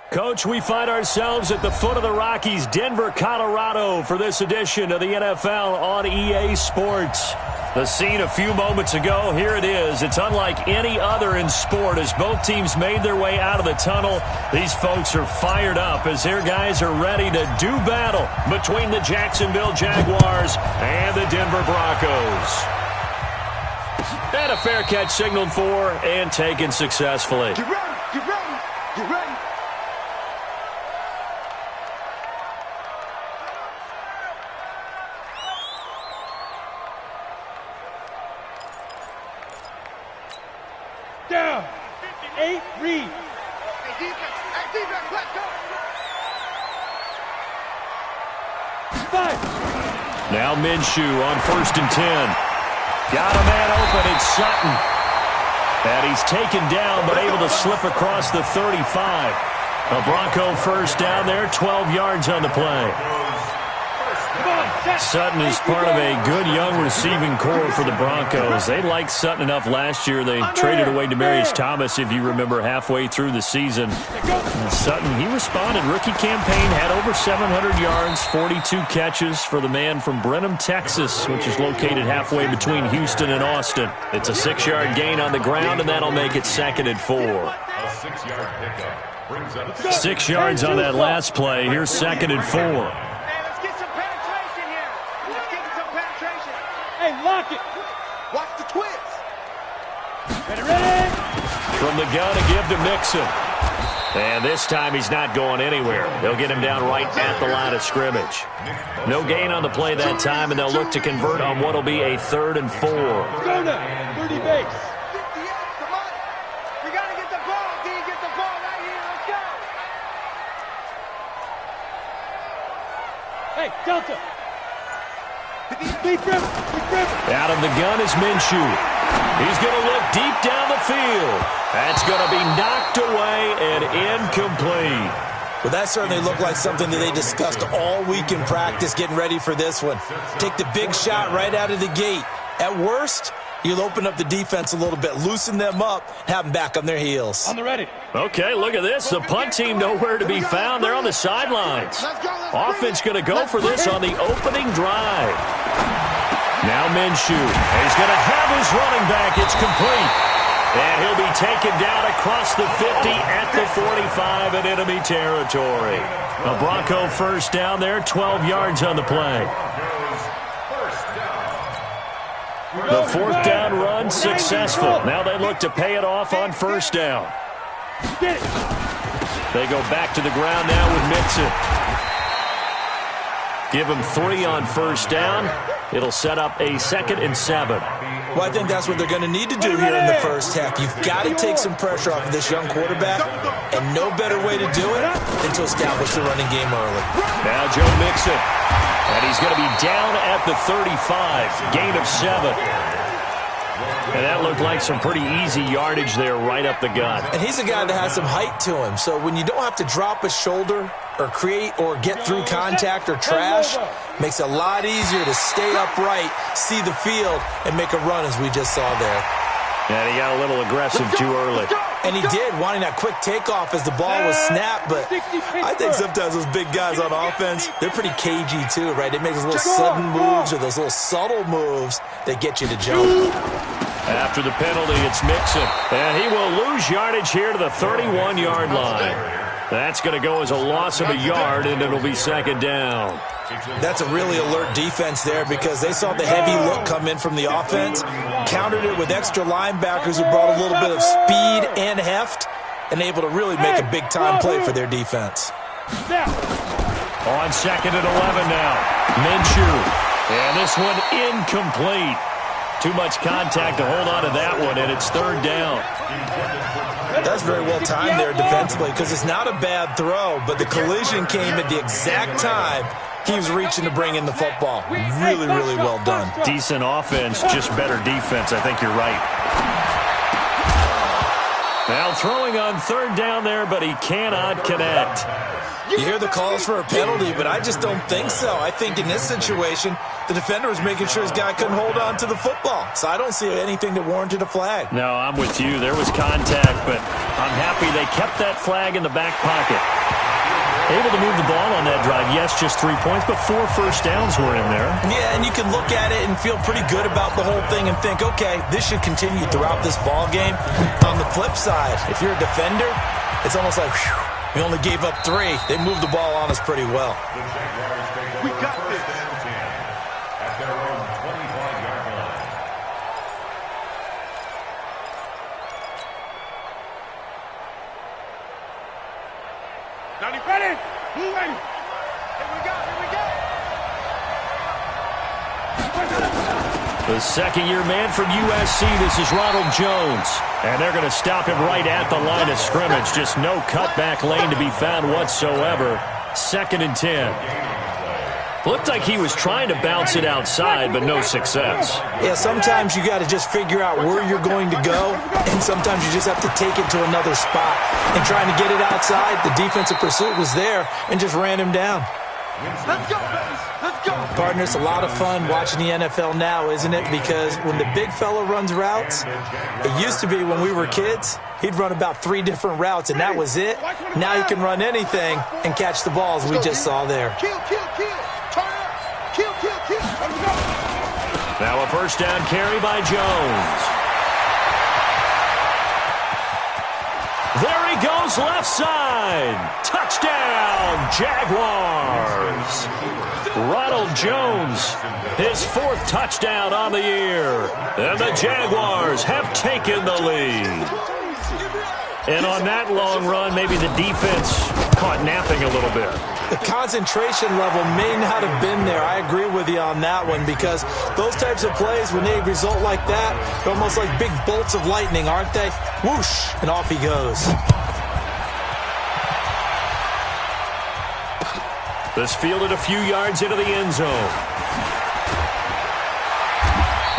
Coach, we find ourselves at the foot of the Rockies, Denver, Colorado, for this edition of the NFL on EA Sports. The scene a few moments ago, here it is. It's unlike any other in sport as both teams made their way out of the tunnel. These folks are fired up as their guys are ready to do battle between the Jacksonville Jaguars and the Denver Broncos. And a fair catch signaled for and taken successfully. Get ready, get ready, get ready. Down. 8, read. Hey, defense, let's go. 5. Now Minshew on 1st and 10. Got a man open, it's Sutton. And he's taken down, but able to slip across the 35. A Bronco first down there, 12 yards on the play. Sutton is part of a good young receiving core for the Broncos. They liked Sutton enough last year. They traded away Demaryius Thomas, if you remember, halfway through the season. And Sutton, he responded. Rookie campaign, had over 700 yards, 42 catches for the man from Brenham, Texas, which is located halfway between Houston and Austin. It's a 6-yard gain on the ground, and that'll make it 2nd and 4. A 6-yard pickup brings up 6 yards on that last play. Here's 2nd and 4. Hey, lock it. Watch the twist. Ready, ready. From the gun, a give to Mixon. And this time he's not going anywhere. They'll get him down right at the line of scrimmage. No gain on the play that time, and they'll look to convert on what will be a 3rd and 4. Go now. 30 base. 58, come on. We got to get the ball, D. Get the ball right here. Let's go. Hey, Delta. Deep grip. Out of the gun is Minshew. He's going to look deep down the field. That's going to be knocked away and incomplete. Well, that certainly looked like something that they discussed all week in practice getting ready for this one. Take the big shot right out of the gate. At worst, you'll open up the defense a little bit, loosen them up, have them back on their heels. On the ready. Okay, look at this. The punt team nowhere to be found. They're on the sidelines. Offense going to go for this on the opening drive. Now Minshew. He's going to have his running back. It's complete. And he'll be taken down across the 50 at the 45 in enemy territory. A Bronco first down there, 12 yards on the play. The 4th down run successful. Now they look to pay it off on 1st down. They go back to the ground now with Mixon. Give him 3 on 1st down. It'll set up a 2nd and 7. Well, I think that's what they're going to need to do here in the first half. You've got to take some pressure off of this young quarterback, and no better way to do it than to establish the running game early. Now Joe Mixon. And he's going to be down at the 35. Gain of 7. And that looked like some pretty easy yardage there right up the gut. And he's a guy that has some height to him. So when you don't have to drop a shoulder or create or get through contact or trash, makes it a lot easier to stay upright, see the field, and make a run as we just saw there. And he got a little aggressive too early. And he did, wanting that quick takeoff as the ball was snapped. But I think sometimes those big guys on offense, they're pretty cagey too, right? They make those little sudden moves or those little subtle moves that get you to jump. After the penalty, it's Mixon. And he will lose yardage here to the 31-yard line. That's going to go as a loss of a yard, and it'll be 2nd down. That's a really alert defense there because they saw the heavy look come in from the offense, countered it with extra linebackers who brought a little bit of speed and heft, and able to really make a big-time play for their defense. On 2nd and 11 now. Minshew. And this one incomplete. Too much contact to hold on to that one, and it's 3rd down. That's very well timed there defensively because it's not a bad throw, but the collision came at the exact time he was reaching to bring in the football. Really, really well done. Decent offense, just better defense. I think you're right. Now throwing on third down there, but he cannot connect. You hear the calls for a penalty, but I just don't think so. I think in this situation, the defender was making sure his guy couldn't hold on to the football. So I don't see anything that warranted a flag. No, I'm with you. There was contact, but I'm happy they kept that flag in the back pocket. Able to move the ball on that drive. Yes, just 3 points, but 4 first downs were in there. Yeah, and you can look at it and feel pretty good about the whole thing and think, okay, this should continue throughout this ball game. On the flip side, if you're a defender, it's almost like, whew, we only gave up 3. They moved the ball on us pretty well. We got this. At their own 25-yard line. Now you ready? Move in. Here we go. The second-year man from USC, this is Ronald Jones. And they're going to stop him right at the line of scrimmage. Just no cutback lane to be found whatsoever. 2nd and 10. Looked like he was trying to bounce it outside, but no success. Yeah, sometimes you got to just figure out where you're going to go, and sometimes you just have to take it to another spot. And trying to get it outside, the defensive pursuit was there and just ran him down. Let's go, baby. Let's go. Partner, it's a lot of fun watching the NFL now, isn't it? Because when the big fella runs routes, it used to be when we were kids, he'd run about 3 different routes, and that was it. Now he can run anything and catch the balls we just saw there. Kill. Turn up. Kill. Let's go. Now a first down carry by Jones. There he goes, left side. Touchdown, Jaguars. Ronald Jones, his 4th touchdown on the year. And the Jaguars have taken the lead. And on that long run, maybe the defense caught napping a little bit. The concentration level may not have been there. I agree with you on that one because those types of plays, when they result like that, they're almost like big bolts of lightning, aren't they? Whoosh, and off he goes. This fielded a few yards into the end zone.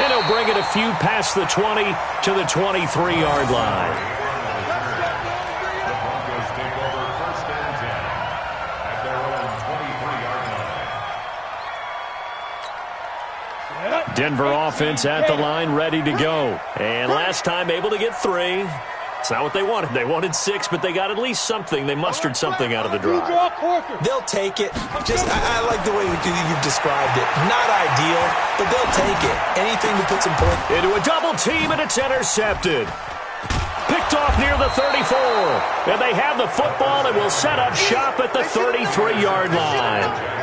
And he'll bring it a few past the 20 to the 23-yard line. Denver offense at the line, ready to go. And last time able to get 3. It's not what they wanted. They wanted 6, but they got at least something. They mustered something out of the drive. They'll take it. I like the way you've described it. Not ideal, but they'll take it. Anything to put some points. Into a double team, and it's intercepted. Picked off near the 34. And they have the football and will set up shop at the 33-yard line.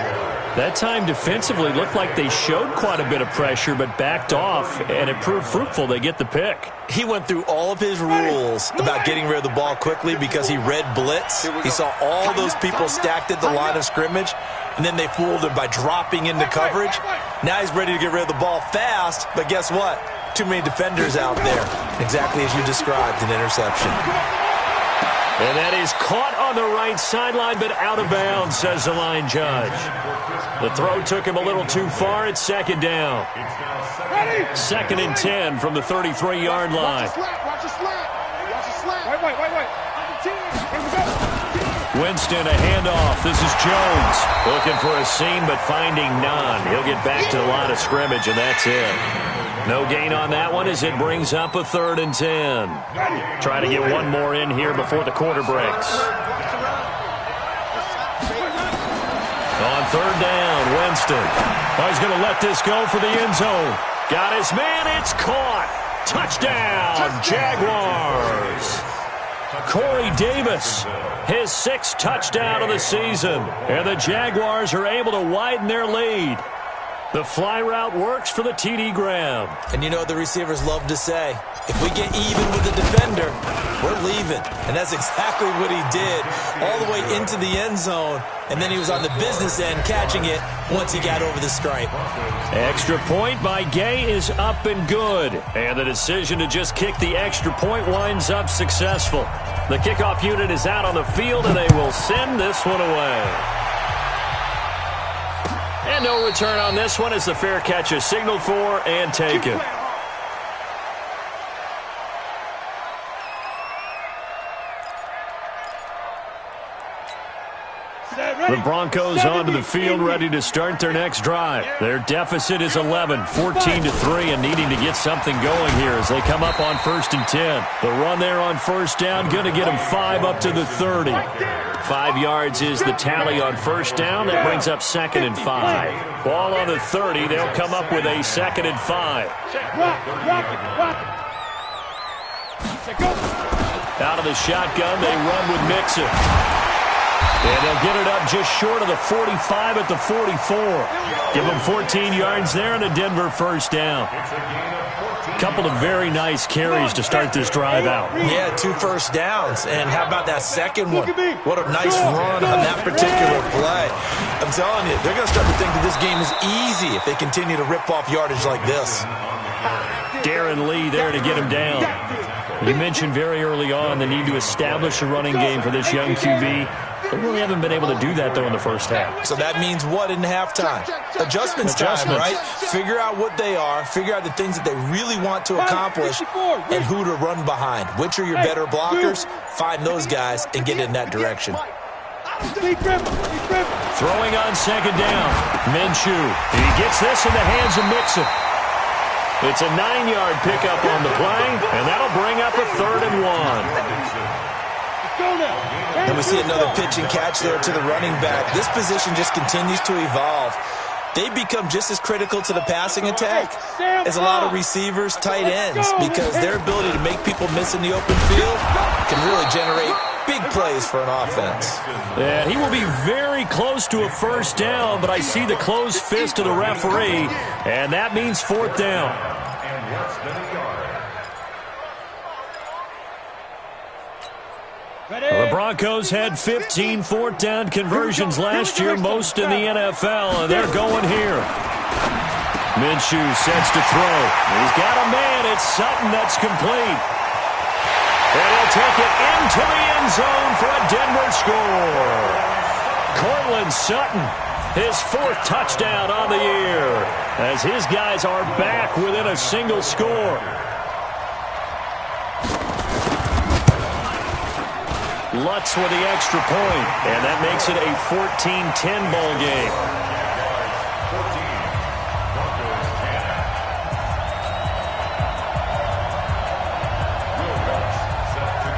That time defensively looked like they showed quite a bit of pressure but backed off, and it proved fruitful. They get the pick. He went through all of his rules about getting rid of the ball quickly because he read blitz. He saw all those people stacked at the line of scrimmage, and then they fooled him by dropping into coverage. Now he's ready to get rid of the ball fast, but guess what? Too many defenders out there. Exactly as you described, an interception. And that is caught on the right sideline, but out of bounds, says the line judge. The throw took him a little too far. It's 2nd down. 2nd and 10 from the 33-yard line. Watch the slant. Wait. Winston, a handoff. This is Jones. Looking for a seam, but finding none. He'll get back to the line of scrimmage, and that's it. No gain on that one as it brings up a 3rd and 10. Try to get one more in here before the quarter breaks. On 3rd down, Winston. Oh, he's going to let this go for the end zone. Got his man. It's caught. Touchdown, Jaguars. Corey Davis, his 6th touchdown of the season. And the Jaguars are able to widen their lead. The fly route works for the TD Graham. And you know what the receivers love to say? If we get even with the defender, we're leaving. And that's exactly what he did all the way into the end zone. And then he was on the business end catching it once he got over the stripe. Extra point by Gay is up and good. And the decision to just kick the extra point winds up successful. The kickoff unit is out on the field, and they will send this one away. And no return on this one as the fair catch is signaled for and taken. The Broncos onto the field, ready to start their next drive. Their deficit is 11, 14-3, and needing to get something going here as they come up on 1st and 10. The run there on 1st down, going to get them 5 up to the 30. 5 yards is the tally on 1st down. That brings up 2nd and 5. Ball on the 30. They'll come up with a 2nd and 5. Out of the shotgun, they run with Mixon. And they'll get it up just short of the 45 at the 44. Give them 14 yards there and a Denver 1st down. Couple of very nice carries to start this drive out. Yeah, 2 first downs. And how about that second one? What a nice run on that particular play. I'm telling you, they're going to start to think that this game is easy if they continue to rip off yardage like this. Darren Lee there to get him down. You mentioned very early on the need to establish a running game for this young QB. They really haven't been able to do that, though, in the first half. So that means what in halftime? Adjustments time, right? Figure out what they are, figure out the things that they really want to accomplish, and who to run behind. Which are your better blockers? Find those guys and get in that direction. Throwing on 2nd down. Minshew. He gets this in the hands of Mixon. It's a 9-yard pickup on the play, and that'll bring up a 3rd and 1. And we see another pitch and catch there to the running back. This position just continues to evolve. They become just as critical to the passing attack as a lot of receivers, tight ends, because their ability to make people miss in the open field can really generate big plays for an offense. Yeah, he will be very close to a 1st down, but I see the closed fist of the referee, and that means 4th down. The Broncos had 15 4th down conversions last year, most in the NFL, and they're going here. Minshew sets to throw. He's got a man. It's Sutton that's complete. And he'll take it into the end zone for a Denver score. Cortland Sutton, his 4th touchdown on the year, as his guys are back within a single score. Lutz with the extra point, and that makes it a 14-10 ball game.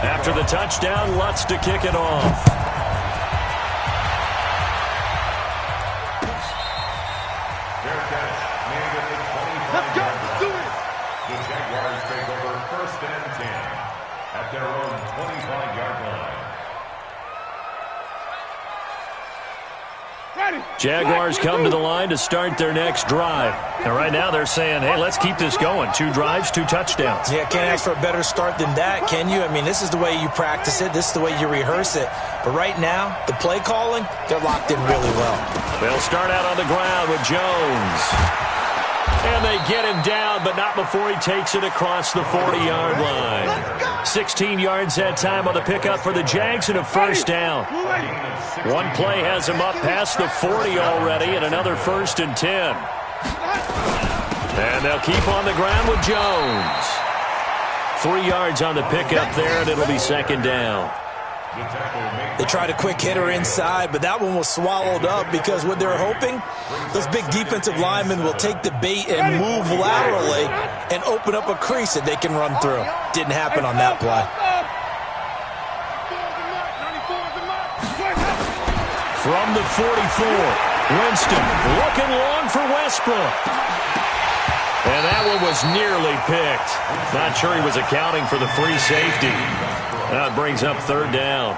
After the touchdown, Lutz to kick it off. Let's go, let's do it. The Jaguars take over 1st and 10 at their own 25-yard line. Jaguars come to the line to start their next drive. And right now they're saying, hey, let's keep this going. 2 drives, 2 touchdowns. Yeah, can't ask for a better start than that, can you? I mean, this is the way you practice it. This is the way you rehearse it. But right now, the play calling, they're locked in really well. They'll start out on the ground with Jones. And they get him down, but not before he takes it across the 40-yard line. 16 yards that time on the pickup for the Jags and a 1st down. One play has him up past the 40 already, and another 1st and 10. And they'll keep on the ground with Jones. 3 yards on the pickup there, and it'll be 2nd down. They tried a quick hitter inside, but that one was swallowed up because what they're hoping, those big defensive linemen will take the bait and move laterally and open up a crease that they can run through. Didn't happen on that play. From the 44, Winston looking long for Westbrook. And that one was nearly picked. Not sure he was accounting for the free safety. That brings up 3rd down.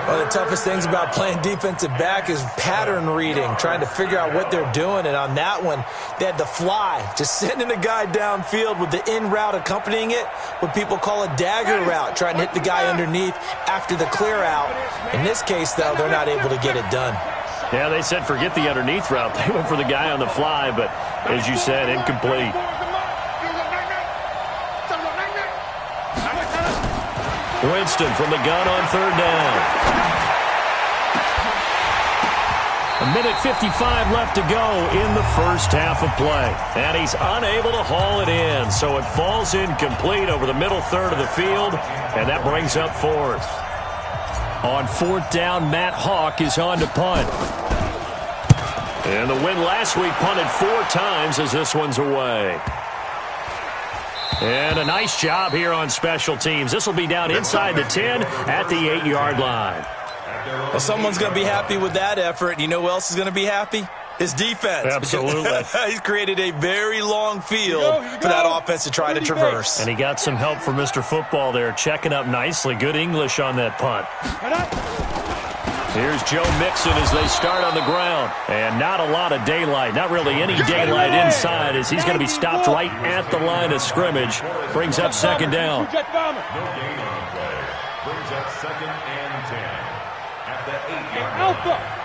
One of the toughest things about playing defensive back is pattern reading, trying to figure out what they're doing. And on that one, they had the fly, just sending a guy downfield with the in route accompanying it, what people call a dagger route, trying to hit the guy underneath after the clear out. In this case, though, they're not able to get it done. Yeah, they said forget the underneath route. They went for the guy on the fly, but as you said, incomplete. Winston from the gun on 3rd down. 1:55 left to go in the first half of play. And he's unable to haul it in, so it falls incomplete over the middle third of the field, and that brings up 4th. On 4th down, Matt Hawk is on to punt. And the win last week punted 4 times as this one's away. And a nice job here on special teams. This will be down inside the 10 at the 8-yard line. Well, someone's going to be happy with that effort. You know who else is going to be happy? His defense. Absolutely. He's created a very long field for that offense to try to traverse. And he got some help from Mr. Football there, checking up nicely. Good English on that punt. Here's Joe Mixon as they start on the ground. And not a lot of daylight. Not really any daylight inside as he's going to be stopped right at the line of scrimmage. Brings up 2nd down. No gain on the play. Brings up 2nd and 10 at the 8-yard line.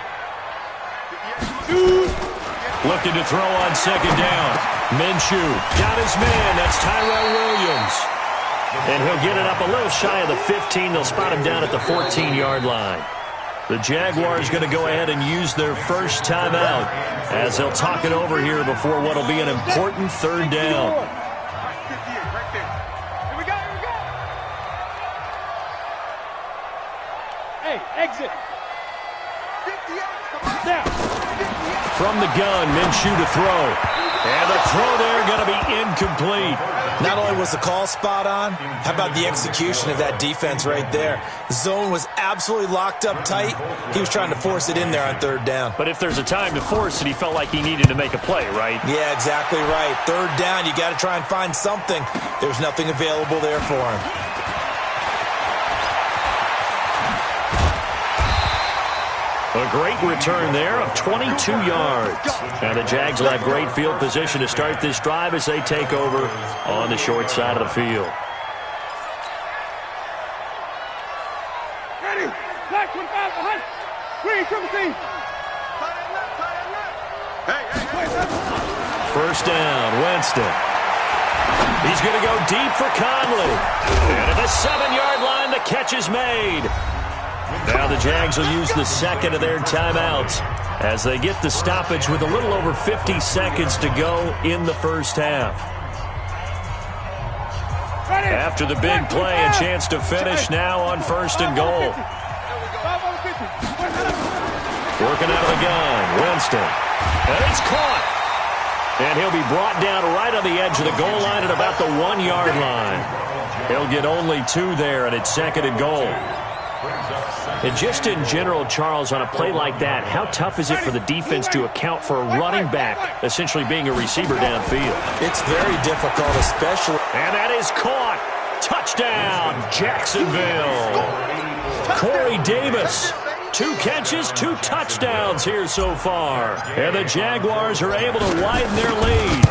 Looking to throw on 2nd down. Minshew got his man. That's Tyrell Williams. And he'll get it up a little shy of the 15. They'll spot him down at the 14-yard line. The Jaguars going to go ahead and use their first timeout as they'll talk it over here before what will be an important 3rd down. Hey, exit. From the gun, Minshew to throw. And the throw there going to be incomplete. Not only was the call spot on, how about the execution of that defense right there? Zone was absolutely locked up tight. He was trying to force it in there on 3rd down. But if there's a time to force it, he felt like he needed to make a play, right? Yeah, exactly right. 3rd down, you got to try and find something. There's nothing available there for him. A great return there of 22 yards. And the Jags will have great field position to start this drive as they take over on the short side of the field. Ready. Black 25 behind. Green, triple team. First down, Winston. He's going to go deep for Conley. And at the 7-yard line, the catch is made. Now the Jags will use the 2nd of their timeouts as they get the stoppage with a little over 50 seconds to go in the first half. After the big play, a chance to finish now on 1st and goal. Working out of the gun, Winston. And it's caught. And he'll be brought down right on the edge of the goal line at about the 1-yard line. He'll get only 2 there, and it's 2nd and goal. And just in general, Charles, on a play like that, how tough is it for the defense to account for a running back essentially being a receiver downfield? It's very difficult, especially. And that is caught. Touchdown, Jacksonville. Corey Davis. 2 catches, 2 touchdowns here so far. And the Jaguars are able to widen their lead.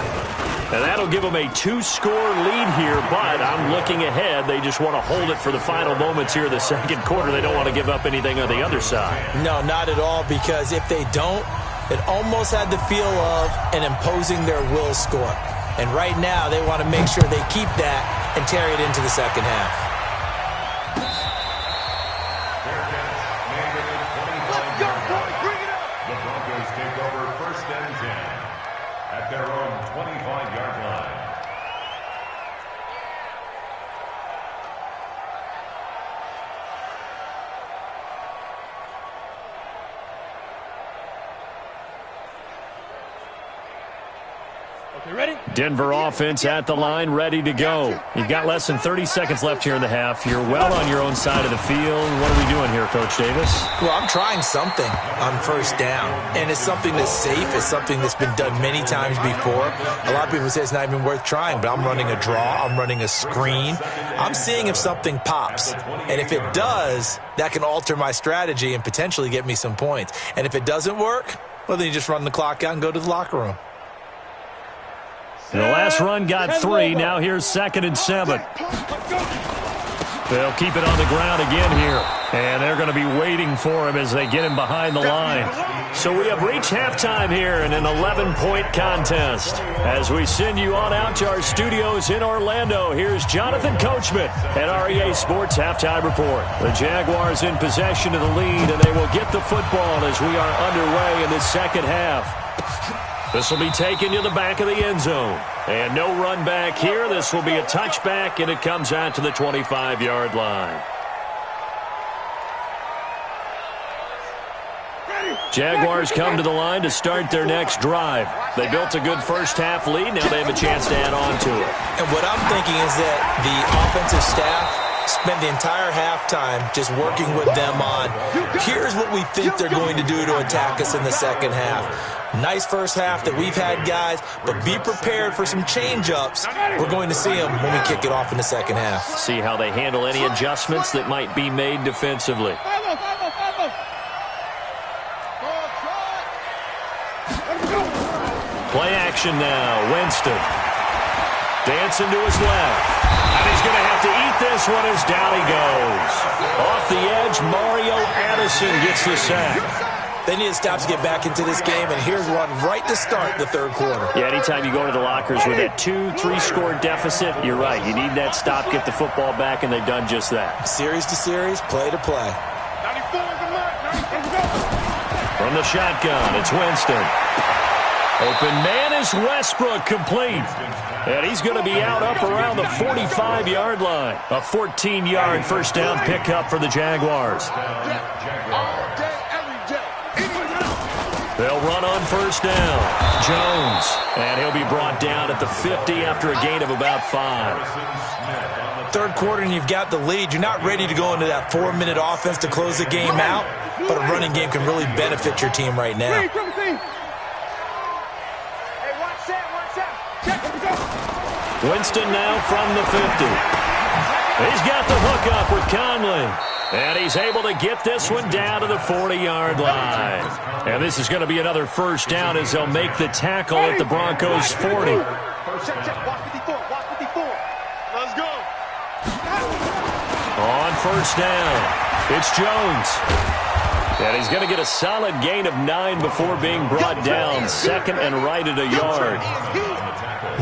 And that'll give them a 2-score lead here, but I'm looking ahead. They just want to hold it for the final moments here of the 2nd quarter. They don't want to give up anything on the other side. No, not at all, because if they don't, it almost had the feel of an imposing their will score. And right now, they want to make sure they keep that and carry it into the 2nd half. The Broncos take over 1st and 10 at their own 25-yard line. Okay, ready? Denver offense at the line, ready to go. You've got less than 30 seconds left here in the half. You're well on your own side of the field. What are we doing here, Coach Davis? Well, I'm trying something on 1st down, and it's something that's safe. It's something that's been done many times before. A lot of people say it's not even worth trying, but I'm running a draw. I'm running a screen. I'm seeing if something pops, and if it does, that can alter my strategy and potentially get me some points. And if it doesn't work, well, then you just run the clock out and go to the locker room. The last run got 3. Now here's 2nd and 7. They'll keep it on the ground again here. And they're going to be waiting for him as they get him behind the line. So we have reached halftime here in an 11-point contest. As we send you on out to our studios in Orlando, here's Jonathan Coachman at REA Sports Halftime Report. The Jaguars in possession of the lead, and they will get the football as we are underway in the 2nd half. This will be taken to the back of the end zone. And no run back here. This will be a touchback, and it comes out to the 25-yard line. Jaguars come to the line to start their next drive. They built a good first-half lead. Now they have a chance to add on to it. And what I'm thinking is that the offensive staff spent the entire halftime just working with them on, here's what we think they're going to do to attack us in the second half. Nice first half that we've had, guys, but be prepared for some change-ups. We're going to see them when we kick it off in the second half. See how they handle any adjustments that might be made defensively. Play action now. Winston. Dancing to his left. And he's going to have to eat this one as down he goes. Off the edge, Mario Addison gets the sack. They need to stop to get back into this game, and here's one right to start the third quarter. Yeah, anytime you go to the lockers with that 2-3 score deficit, you're right. You need that stop, get the football back, and they've done just that. Series to series, play to play. From the shotgun, it's Winston. Open man is Westbrook, complete. And he's going to be out up around the 45-yard line. A 14-yard first down pickup for the Jaguars. They'll run on first down. Jones. And he'll be brought down at the 50 after a gain of about 5. Third quarter and you've got the lead. You're not ready to go into that 4-minute offense to close the game out, but a running game can really benefit your team right now. Winston now from the 50. He's got the hook up with Conley. And he's able to get this one down to the 40-yard line. And this is going to be another first down as they'll make the tackle at the Broncos' 40. Let's go. On first down, it's Jones. And he's going to get a solid gain of 9 before being brought down. Second and right at a yard.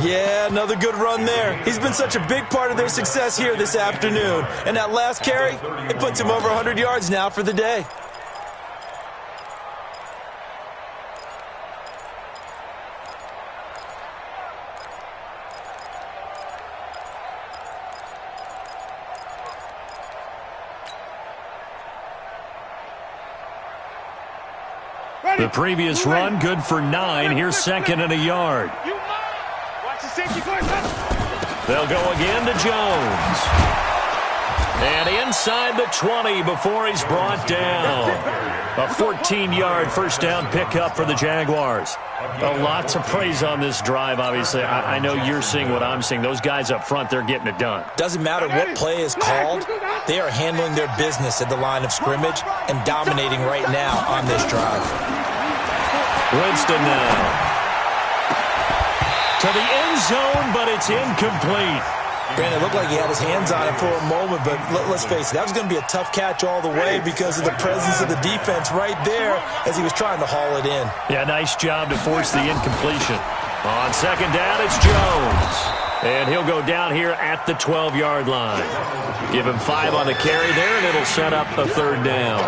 Yeah, another good run there. He's been such a big part of their success here this afternoon. And that last carry, it puts him over 100 yards now for the day. The previous run, good for 9. Here's second and a yard. They'll go again to Jones. And inside the 20 before he's brought down. A 14-yard first down pickup for the Jaguars. A lot to praise on this drive, obviously. I know you're seeing what I'm seeing. Those guys up front, they're getting it done. Doesn't matter what play is called. They are handling their business at the line of scrimmage and dominating right now on this drive. Winston now. To the end zone, but it's incomplete. Brandon, it looked like he had his hands on it for a moment, but let's face it, that was going to be a tough catch all the way because of the presence of the defense right there as he was trying to haul it in. Yeah, nice job to force the incompletion. On second down, it's Jones. And he'll go down here at the 12-yard line. Give him 5 on the carry there, and it'll set up a third down.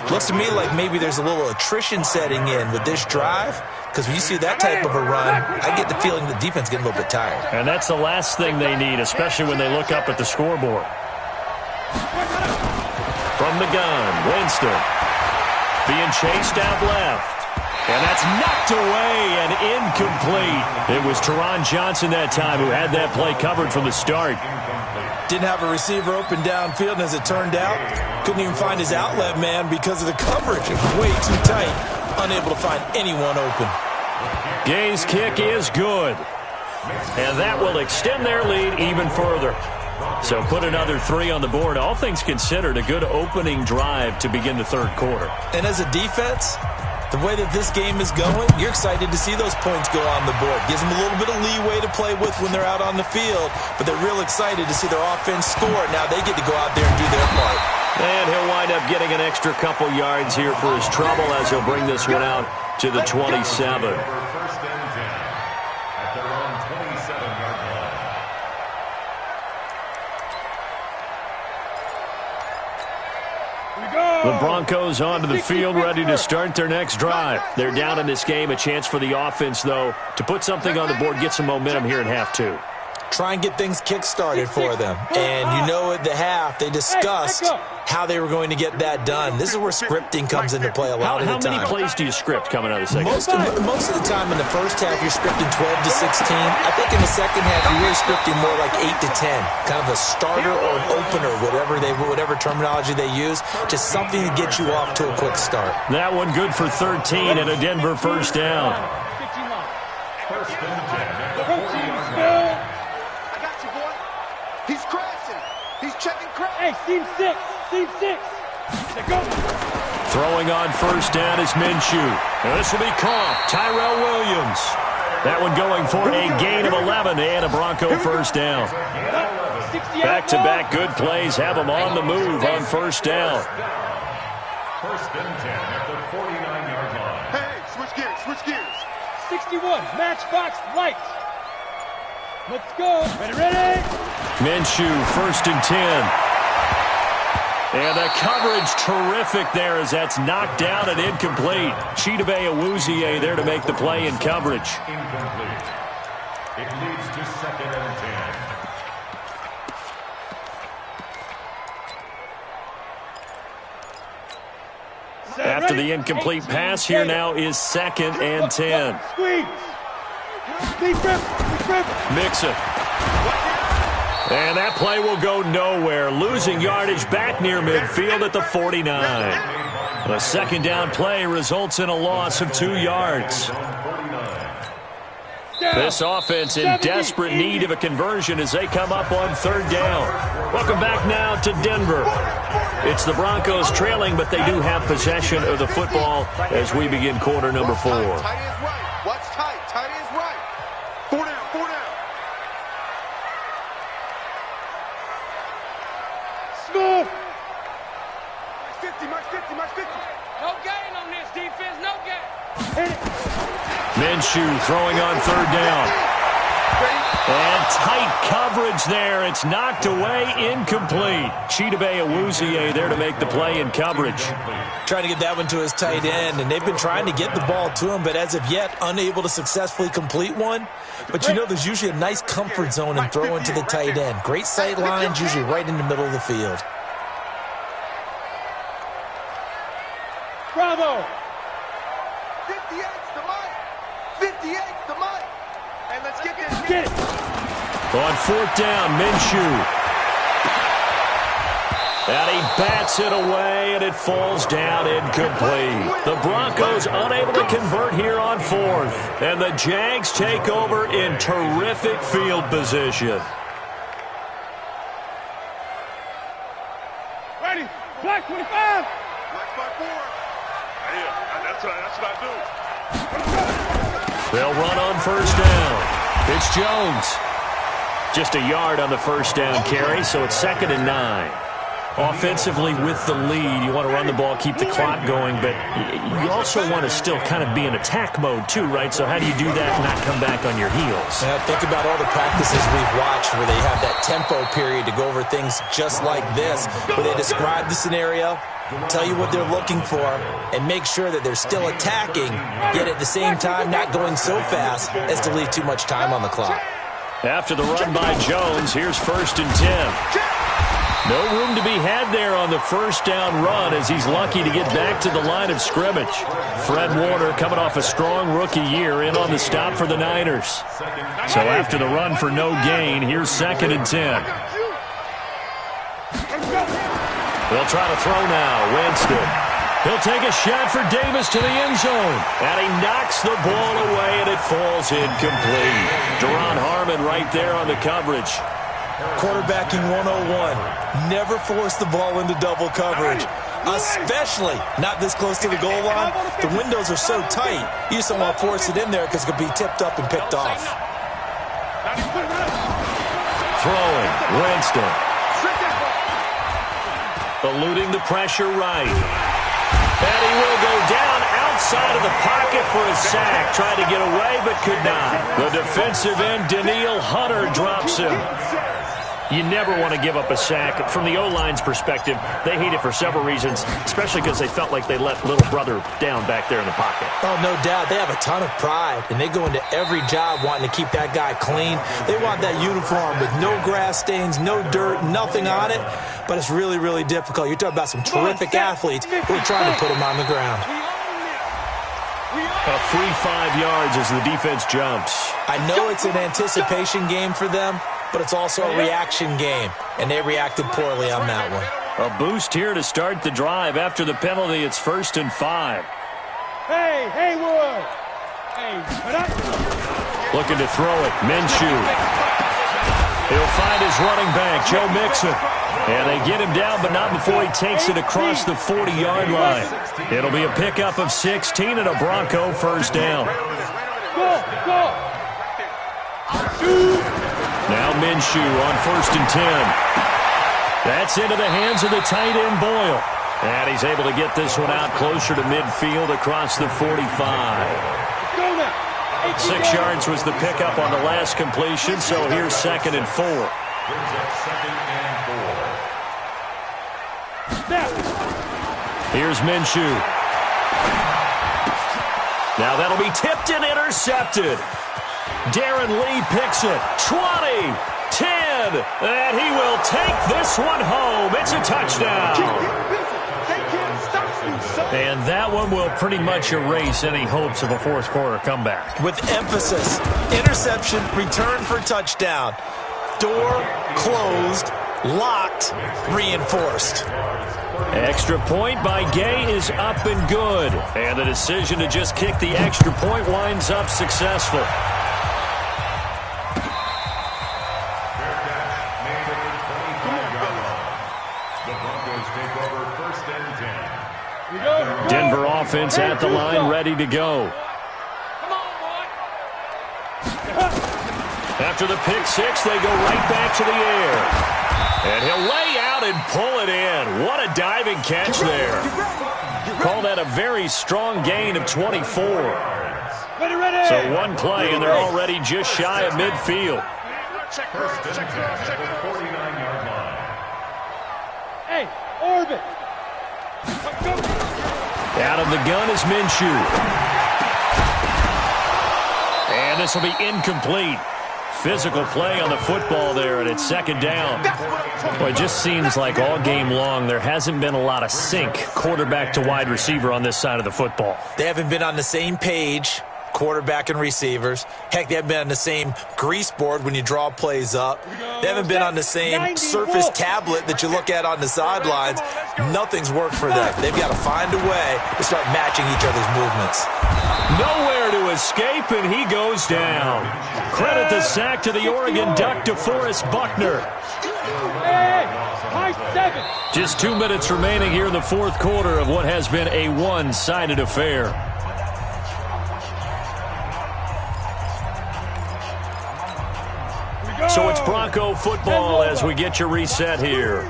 Looks to me like maybe there's a little attrition setting in with this drive, because when you see that type of a run, I get the feeling the defense is getting a little bit tired. And that's the last thing they need, especially when they look up at the scoreboard. From the gun, Winston. Being chased out left. And that's knocked away and incomplete. It was Teron Johnson that time who had that play covered from the start. Didn't have a receiver open downfield, and as it turned out, couldn't even find his outlet man because of the coverage. It was way too tight, unable to find anyone open. Gay's kick is good. And that will extend their lead even further. So put another 3 on the board. All things considered, a good opening drive to begin the third quarter. And as a defense, the way that this game is going, you're excited to see those points go on the board. Gives them a little bit of leeway to play with when they're out on the field, but they're real excited to see their offense score. Now they get to go out there and do their part. And he'll wind up getting an extra couple yards here for his trouble as he'll bring this one out to the 27. First and 10 at their own 27-yard line. The Broncos onto the field, ready to start their next drive. They're down in this game. A chance for the offense, though, to put something on the board, get some momentum here in half 2. try and get things kick-started for them. And you know at the half, they discussed how they were going to get that done. This is where scripting comes into play a lot of the time. How many plays do you script coming out of the second? Most of the time in the first half, you're scripting 12 to 16. I think in the second half, you're really scripting more like 8 to 10. Kind of a starter or an opener, whatever terminology they use. Just something to get you off to a quick start. That one good for 13 and a Denver first down. First and 10 at the 40-yard line. I got you, boy. He's crashing. He's checking crash. Hey, seam 6. Seam 6. Go. Throwing on first down is Minshew. And this will be caught. Tyrell Williams. That one going for a gain of 11 and a Bronco first down. Back-to-back good plays have them on the move on first down. First and 10 at the 49-yard line. Hey, switch gears, switch gears. 61. Matchbox lights. Let's go. Ready? Minshew, first and 10. And the coverage terrific there as that's knocked down and incomplete. Chidobe Awuzie there to make the play in coverage. Incomplete. It leads to second and 10. After the incomplete pass, here now is second and 10. Squeeze. Mixon. And that play will go nowhere. Losing yardage back near midfield at the 49. A second down play results in a loss of 2 yards. This offense in desperate need of a conversion as they come up on third down. Welcome back now to Denver. It's the Broncos trailing, but they do have possession of the football as we begin quarter number 4. Tight end's right. Watch tight. Tight end's right. 4 down. 4 down. Smooth. March 50. No gain on this defense. No gain. Minshew throwing on third down. And tight coverage there. It's knocked away, incomplete. Chidobe Awuzie there to make the play in coverage. Trying to get that one to his tight end, and they've been trying to get the ball to him, but as of yet, unable to successfully complete one. But you know there's usually a nice comfort zone in throwing to the tight end. Great sight lines, usually right in the middle of the field. Bravo. 58's the money. 58's the money. And let's get this. Get it. On fourth down, Minshew. And he bats it away, and it falls down incomplete. The Broncos unable to convert here on fourth. And the Jags take over in terrific field position. Ready. Black 25. Black 5-4. Yeah, that's what I do. They'll run on first down. It's Jones. Just a yard on the first down carry, so it's 2nd and 9. Offensively with the lead, you want to run the ball, keep the clock going, but you also want to still kind of be in attack mode too, right? So how do you do that and not come back on your heels? Think about all the practices we've watched where they have that tempo period to go over things just like this, where they describe the scenario, tell you what they're looking for, and make sure that they're still attacking, yet at the same time not going so fast as to leave too much time on the clock. After the run by Jones, here's 1st and 10. No room to be had there on the first down run as he's lucky to get back to the line of scrimmage. Fred Warner coming off a strong rookie year in on the stop for the Niners. So after the run for no gain, here's 2nd and 10. They'll try to throw now. Winston. He'll take a shot for Davis to the end zone. And he knocks the ball away, and it falls incomplete. Deron Harmon right there on the coverage. Quarterbacking 101. Never force the ball into double coverage, especially not this close to the goal line. The windows are so tight, you just don't want to force it in there because it could be tipped up and picked off. Throwing, Winston. Eluding the pressure right. And he will go down outside of the pocket for a sack. Tried to get away but could not. The defensive end, Danielle Hunter, drops him. You never want to give up a sack. From the O-line's perspective, they hate it for several reasons, especially because they felt like they let little brother down back there in the pocket. Oh, no doubt. They have a ton of pride, and they go into every job wanting to keep that guy clean. They want that uniform with no grass stains, no dirt, nothing on it, but it's really, really difficult. You're talking about some terrific athletes who are trying to put him on the ground. A free 5 yards as the defense jumps. I know it's an anticipation game for them, but it's also a reaction game, and they reacted poorly on that one. A boost here to start the drive. After the penalty, it's 1st and 5. Hey, Haywood! Hey, looking to throw it. Minshew. He'll find his running back, Joe Mixon. And they get him down, but not before he takes it across the 40-yard line. It'll be a pickup of 16 and a Bronco first down. Go! Now Minshew on 1st and 10. That's into the hands of the tight end, Boyle. And he's able to get this one out closer to midfield across the 45. 6 yards was the pickup on the last completion, so here's 2nd and 4. Here's Minshew. Now that'll be tipped and intercepted. Darren Lee picks it. 20, 10, and he will take this one home. It's a touchdown. And that one will pretty much erase any hopes of a fourth quarter comeback. With emphasis, interception, return for touchdown. Door closed, locked, reinforced. Extra point by Gay is up and good. And the decision to just kick the extra point winds up successful. Denver offense at the line, ready to go. Come on, boy. After the pick six, they go right back to the air. And he'll lay out and pull it in. What a diving catch there. Call that a very strong gain of 24. Ready. So one play, and they're already just shy of midfield. Hey, orbit. Out of the gun is Minshew. And this will be incomplete. Physical play on the football there, and it's 2nd down. Well, it just seems like all game long there hasn't been a lot of sync quarterback to wide receiver on this side of the football. They haven't been on the same page, quarterback and receivers. Heck, they haven't been on the same grease board when you draw plays up. They haven't been on the same surface tablet that you look at on the sidelines. Nothing's worked for them. They've got to find a way to start matching each other's movements. Nowhere to escape, and he goes down. Credit the sack to the Oregon Duck, DeForest Buckner. Just 2 minutes remaining here in the fourth quarter of what has been a one-sided affair. So it's Bronco football as we get you reset here.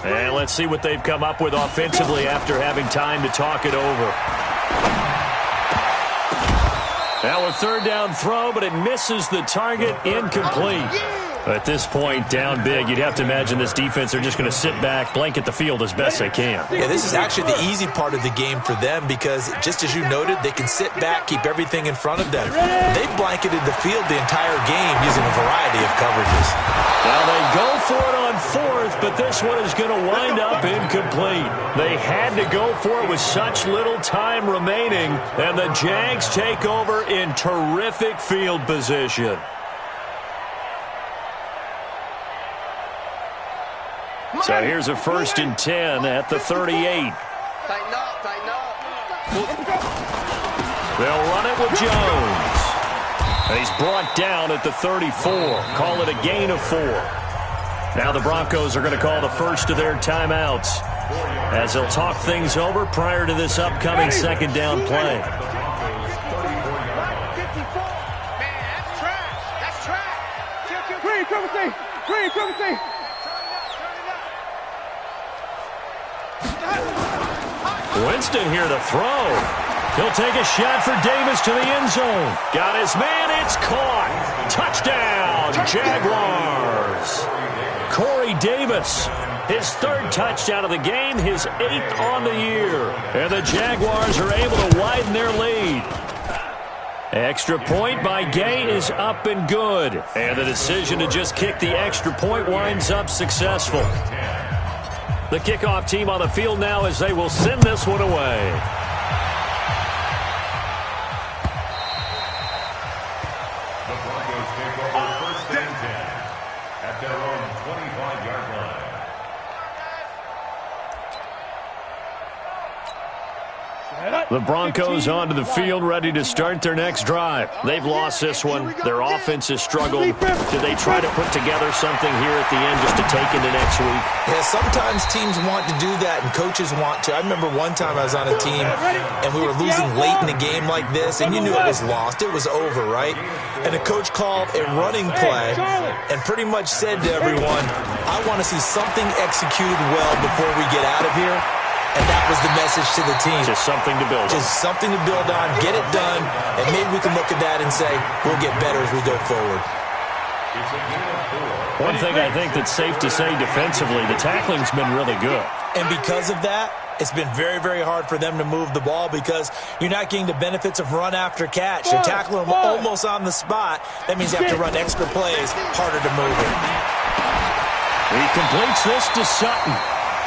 And let's see what they've come up with offensively after having time to talk it over. Now a 3rd down throw, but it misses the target, incomplete. At this point, down big, you'd have to imagine this defense are just going to sit back, blanket the field as best they can. Yeah, this is actually the easy part of the game for them because, just as you noted, they can sit back, keep everything in front of them. They've blanketed the field the entire game using a variety of coverages. Now they go for it on 4th, but this one is going to wind up incomplete. They had to go for it with such little time remaining, and the Jags take over in terrific field position. So here's a 1st and 10 at the 38. Tighten up. They'll run it with Jones. And he's brought down at the 34. Call it a gain of 4. Now the Broncos are going to call the first of their timeouts as they'll talk things over prior to this upcoming 2nd down play. Man, that's trash. Green, cover C. Winston here to throw. He'll take a shot for Davis to the end zone. Got his man. It's caught. Touchdown, Jaguars. Corey Davis, his third touchdown of the game, his 8th on the year. And the Jaguars are able to widen their lead. Extra point by Gay is up and good. And the decision to just kick the extra point winds up successful. The kickoff team on the field now as they will send this one away. The Broncos take over first and 10 at their own 25-yard line. The Broncos onto the field, ready to start their next drive. They've lost this one. Their offense has struggled. Do they try to put together something here at the end just to take into next week? Yeah, sometimes teams want to do that and coaches want to. I remember one time I was on a team and we were losing late in the game like this, and you knew it was lost. It was over, right? And the coach called a running play and pretty much said to everyone, I want to see something executed well before we get out of here. And that was the message to the team. Just something to build on. Just something to build on, get it done, and maybe we can look at that and say, we'll get better as we go forward. One thing I think that's safe to say defensively, the tackling's been really good. And because of that, it's been very, very hard for them to move the ball because you're not getting the benefits of run after catch. You're tackling them almost on the spot. That means you have to run extra plays, harder to move it. He completes this to Sutton.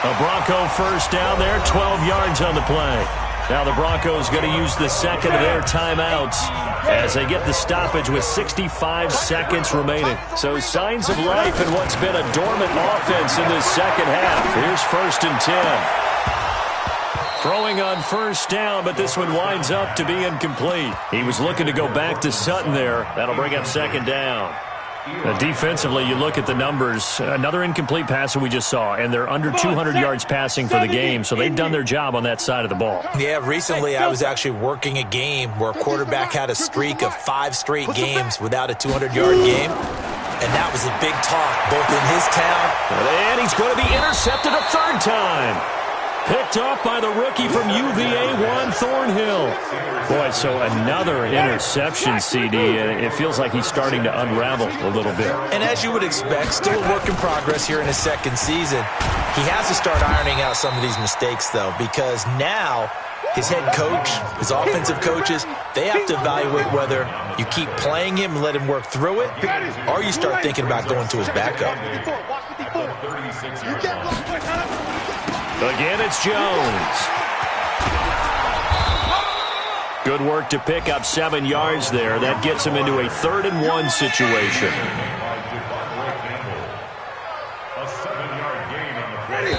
A Bronco first down there, 12 yards on the play. Now the Broncos going to use the second of their timeouts as they get the stoppage with 65 seconds remaining. So signs of life in what's been a dormant offense in this second half. Here's first and 10. Throwing on first down, but this one winds up to be incomplete. He was looking to go back to Sutton there. That'll bring up second down. Defensively, you look at the numbers. Another incomplete pass that we just saw, and they're under 200 yards passing for the game, so they've done their job on that side of the ball. Yeah, recently I was actually working a game where a quarterback had a streak of 5 straight games without a 200-yard game, and that was a big talk, both in his town. And he's going to be intercepted a third time. Picked off by the rookie from UVA, Juan Thornhill. Boy, so another interception, CD, and it feels like he's starting to unravel a little bit. And as you would expect, still a work in progress here in his second season. He has to start ironing out some of these mistakes, though, because now his head coach, his offensive coaches, they have to evaluate whether you keep playing him and let him work through it, or you start thinking about going to his backup. Again, it's Jones. Good work to pick up 7 yards there. That gets him into a 3rd and 1 situation. A 7-yard gain on the play.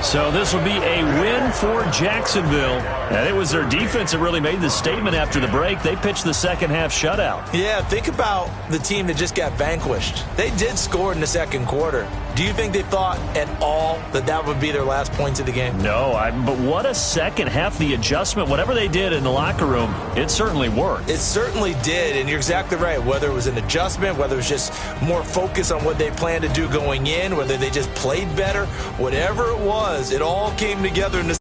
So this will be a win for Jacksonville. And it was their defense that really made the statement after the break. They pitched the second half shutout. Yeah, think about the team that just got vanquished. They did score in the second quarter. Do you think they thought at all that that would be their last points of the game? No, but what a second half. The adjustment, whatever they did in the locker room, it certainly worked. It certainly did, and you're exactly right. Whether it was an adjustment, whether it was just more focus on what they planned to do going in, whether they just played better, whatever it was, it all came together in the